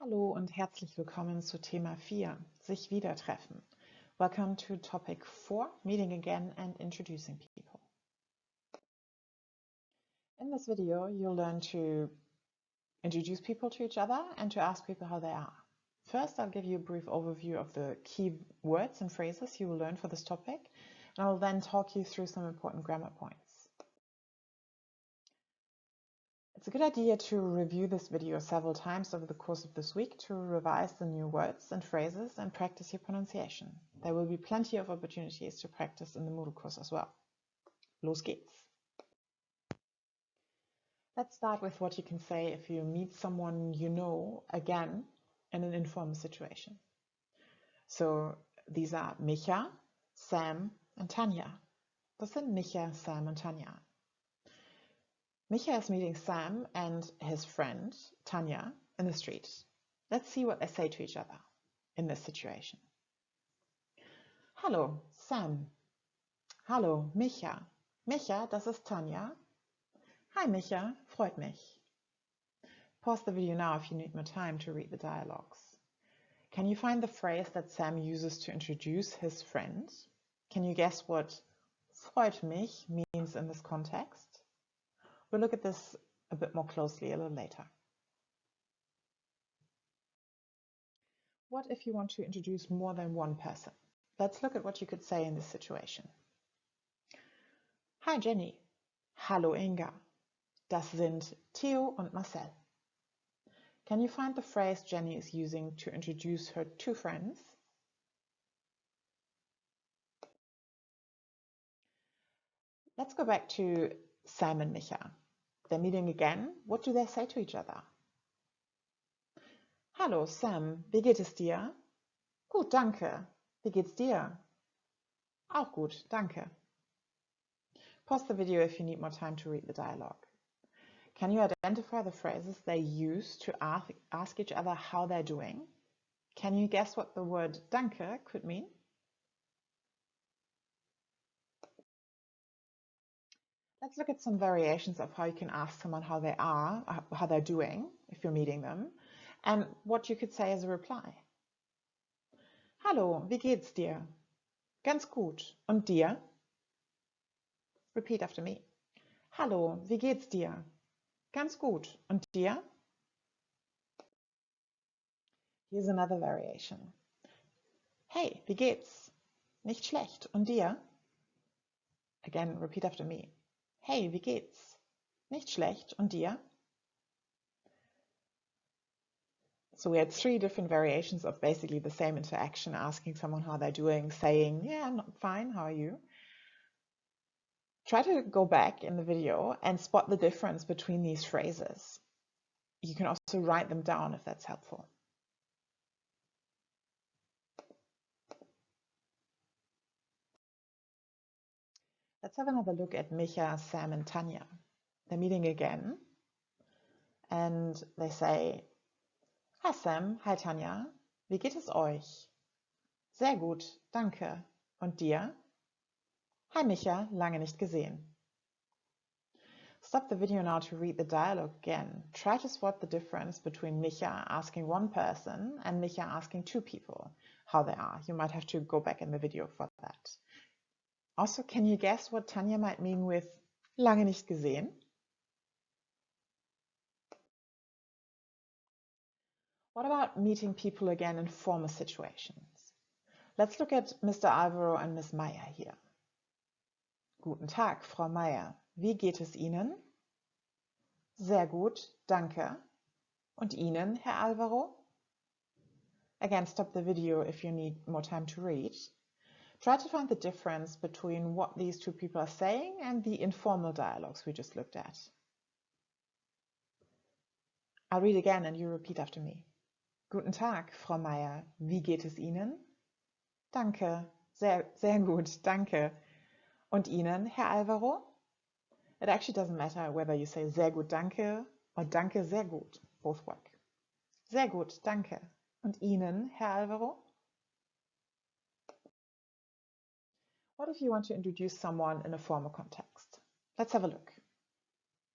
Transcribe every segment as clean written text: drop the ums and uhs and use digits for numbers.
Hallo und herzlich willkommen zu Thema 4, Sich wiedertreffen. Welcome to topic 4, meeting again and introducing people. In this video, you'll learn to introduce people to each other and to ask people how they are. First, I'll give you a brief overview of the key words and phrases you will learn for this topic, and I'll then talk you through some important grammar points. It's a good idea to review this video several times over the course of this week to revise the new words and phrases and practice your pronunciation. There will be plenty of opportunities to practice in the Moodle course as well. Los geht's! Let's start with what you can say if you meet someone you know again in an informal situation. So these are Micha, Sam and Tanja. Das sind Micha, Sam und Tanja. Micha is meeting Sam and his friend, Tanja, in the street. Let's see what they say to each other in this situation. Hallo, Sam. Hallo, Micha. Micha, das ist Tanja. Hi, Micha, freut mich. Pause the video now if you need more time to read the dialogues. Can you find the phrase that Sam uses to introduce his friend? Can you guess what freut mich means in this context? We'll look at this a bit more closely a little later. What if you want to introduce more than one person? Let's look at what you could say in this situation. Hi Jenny. Hallo Inga. Das sind Theo und Marcel. Can you find the phrase Jenny is using to introduce her two friends? Let's go back to Sam and Micha. They're meeting again. What do they say to each other? Hallo Sam, wie geht es dir? Gut, danke. Wie geht's dir? Auch gut, danke. Pause the video if you need more time to read the dialogue. Can you identify the phrases they use to ask each other how they're doing? Can you guess what the word danke could mean? Let's look at some variations of how you can ask someone how they are, how they're doing, if you're meeting them, and what you could say as a reply. Hallo, wie geht's dir? Ganz gut. Und dir? Repeat after me. Hallo, wie geht's dir? Ganz gut. Und dir? Here's another variation. Hey, wie geht's? Nicht schlecht. Und dir? Again, repeat after me. Hey, wie geht's? Nicht schlecht. Und dir? So we had 3 different variations of basically the same interaction, asking someone how they're doing, saying, yeah, I'm not fine, how are you? Try to go back in the video and spot the difference between these phrases. You can also write them down if that's helpful. Let's have another look at Micha, Sam and Tanja. They're meeting again and they say, Hi Sam, hi Tanja, wie geht es euch? Sehr gut, danke. Und dir? Hi Micha, lange nicht gesehen. Stop the video now to read the dialogue again. Try to spot the difference between Micha asking one person and Micha asking 2 people how they are. You might have to go back in the video for that. Also, can you guess what Tanja might mean with lange nicht gesehen? What about meeting people again in formal situations? Let's look at Mr. Alvaro and Miss Meyer here. Guten Tag, Frau Meyer. Wie geht es Ihnen? Sehr gut, danke. Und Ihnen, Herr Alvaro? Again, stop the video if you need more time to read. Try to find the difference between what these 2 people are saying and the informal dialogues we just looked at. I'll read again and you repeat after me. Guten Tag, Frau Meyer. Wie geht es Ihnen? Danke, sehr gut, danke. Und Ihnen, Herr Alvaro? It actually doesn't matter whether you say sehr gut, danke or danke, sehr gut. Both work. Sehr gut, danke. Und Ihnen, Herr Alvaro? What if you want to introduce someone in a formal context? Let's have a look.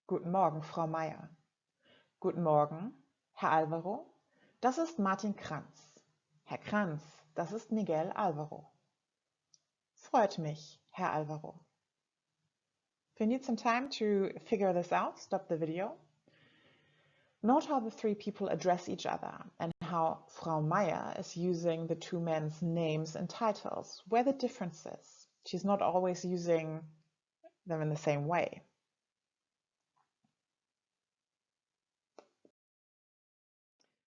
Guten Morgen, Frau Meyer. Guten Morgen, Herr Alvaro. Das ist Martin Kranz. Herr Kranz, das ist Miguel Alvaro. Freut mich, Herr Alvaro. If you need some time to figure this out, stop the video. Note how the three people address each other and how Frau Meyer is using the two men's names and titles, where the difference is. She's not always using them in the same way.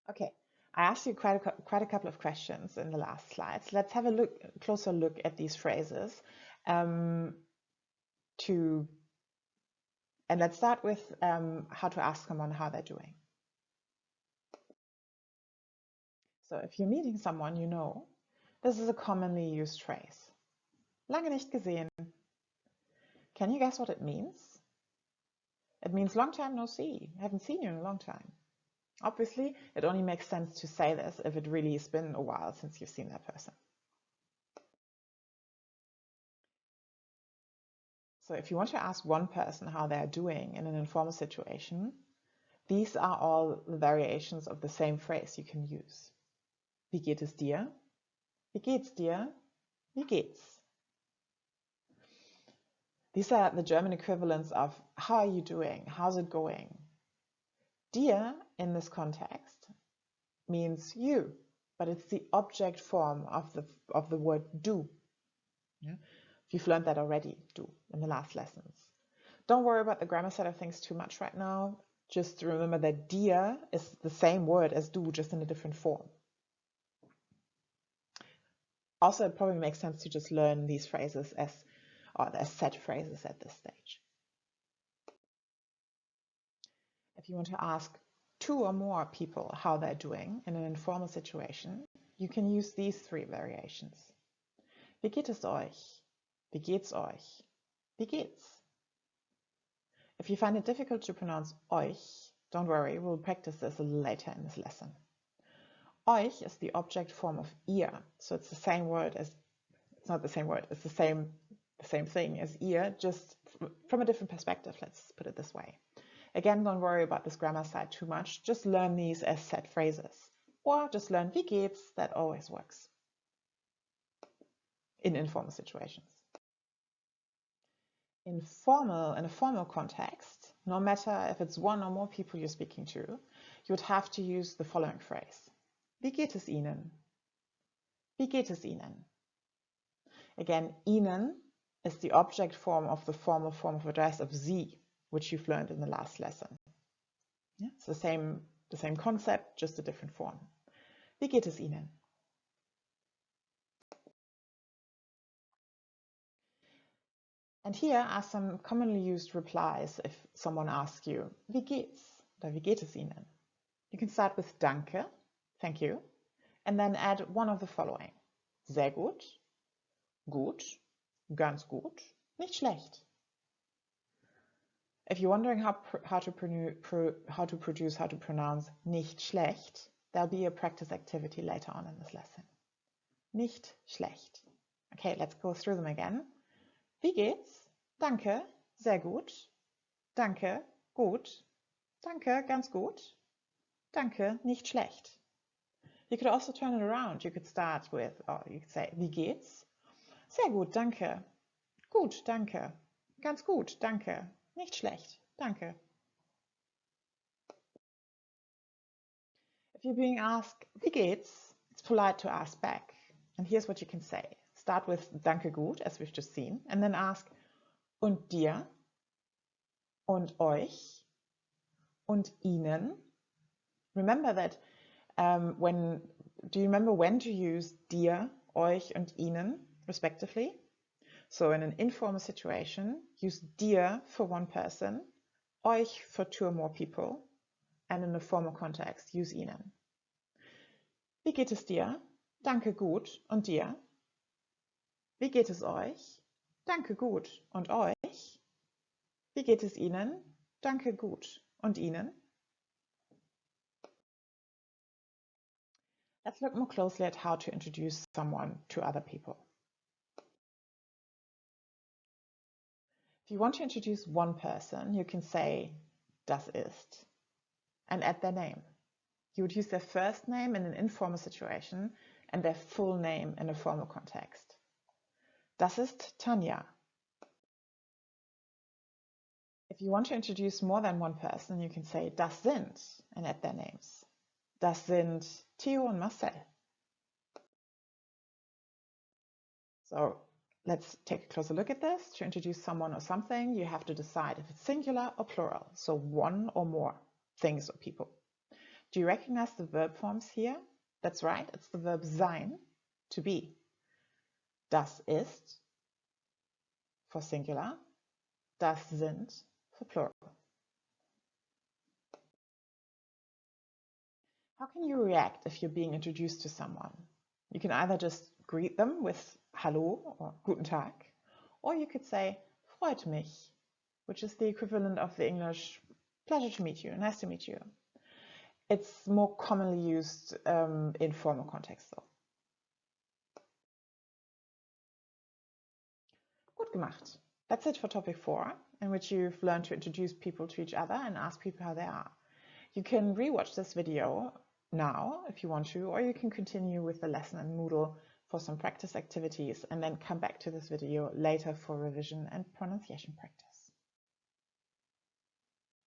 Okay, I asked you quite a couple of questions in the last slides. Let's have a closer look at these phrases. And let's start with how to ask someone how they're doing. So if you're meeting someone you know, this is a commonly used phrase. Lange nicht gesehen. Can you guess what it means? It means long time no see. I haven't seen you in a long time. Obviously, it only makes sense to say this if it really has been a while since you've seen that person. So if you want to ask one person how they're doing in an informal situation, these are all the variations of the same phrase you can use. Wie geht es dir? Wie geht's dir? Wie geht's? These are the German equivalents of how are you doing? How's it going? Dir in this context means you, but it's the object form of the word du. Yeah? You've learned that already, du, in the last lessons. Don't worry about the grammar side of things too much right now. Just remember that dir is the same word as du, just in a different form. Also, it probably makes sense to just learn these phrases as set phrases at this stage. If you want to ask two or more people how they're doing in an informal situation, you can use these three variations. Wie geht es euch? Wie geht's euch? Wie geht's? If you find it difficult to pronounce euch, don't worry, we'll practice this a little later in this lesson. Euch is the object form of ihr, so it's the same word as, it's not the same word, it's the same thing as ihr, just from a different perspective, let's put it this way. Again, don't worry about this grammar side too much, just learn these as set phrases. Or just learn wie geht's, that always works in informal situations. In a formal context, no matter if it's one or more people you're speaking to, you would have to use the following phrase. Wie geht es Ihnen? Wie geht es Ihnen? Again, Ihnen is the object form of the formal form of address of Sie, which you've learned in the last lesson. Yeah? It's the same concept, just a different form. Wie geht es Ihnen? And here are some commonly used replies if someone asks you, wie geht's? Oder wie geht es Ihnen? You can start with Danke, thank you, and then add one of the following. Sehr gut, gut, ganz gut, nicht schlecht. If you're wondering how to pronounce nicht schlecht, there'll be a practice activity later on in this lesson. Nicht schlecht. Okay, let's go through them again. Wie geht's? Danke, sehr gut. Danke, gut. Danke, ganz gut. Danke, nicht schlecht. You could also turn it around. You could start with, or you could say, wie geht's? Sehr gut, danke. Gut, danke. Ganz gut, danke. Nicht schlecht, danke. If you're being asked, wie geht's? It's polite to ask back. And here's what you can say. Start with danke gut, as we've just seen, and then ask, und dir? Und euch? Und ihnen? Remember that do you remember when to use dir, euch, and ihnen, respectively? So in an informal situation, use dir for one person, euch for two or more people, and in a formal context, use ihnen. Wie geht es dir? Danke gut. Und dir? Wie geht es euch? Danke gut. Und euch? Wie geht es Ihnen? Danke gut. Und Ihnen? Let's look more closely at how to introduce someone to other people. If you want to introduce one person, you can say das ist and add their name. You would use their first name in an informal situation and their full name in a formal context. Das ist Tanja. If you want to introduce more than one person, you can say das sind and add their names. Das sind Theo und Marcel. So let's take a closer look at this. To introduce someone or something, you have to decide if it's singular or plural, so one or more things or people. Do you recognize the verb forms here? That's right, it's the verb sein, to be. Das ist for singular, das sind for plural. How can you react if you're being introduced to someone? You can either just greet them with Hallo or Guten Tag, or you could say Freut mich, which is the equivalent of the English pleasure to meet you, nice to meet you. It's more commonly used in formal context though. Gut gemacht. That's it for topic 4, in which you've learned to introduce people to each other and ask people how they are. You can rewatch this video now if you want to, or you can continue with the lesson in Moodle for some practice activities and then come back to this video later for revision and pronunciation practice.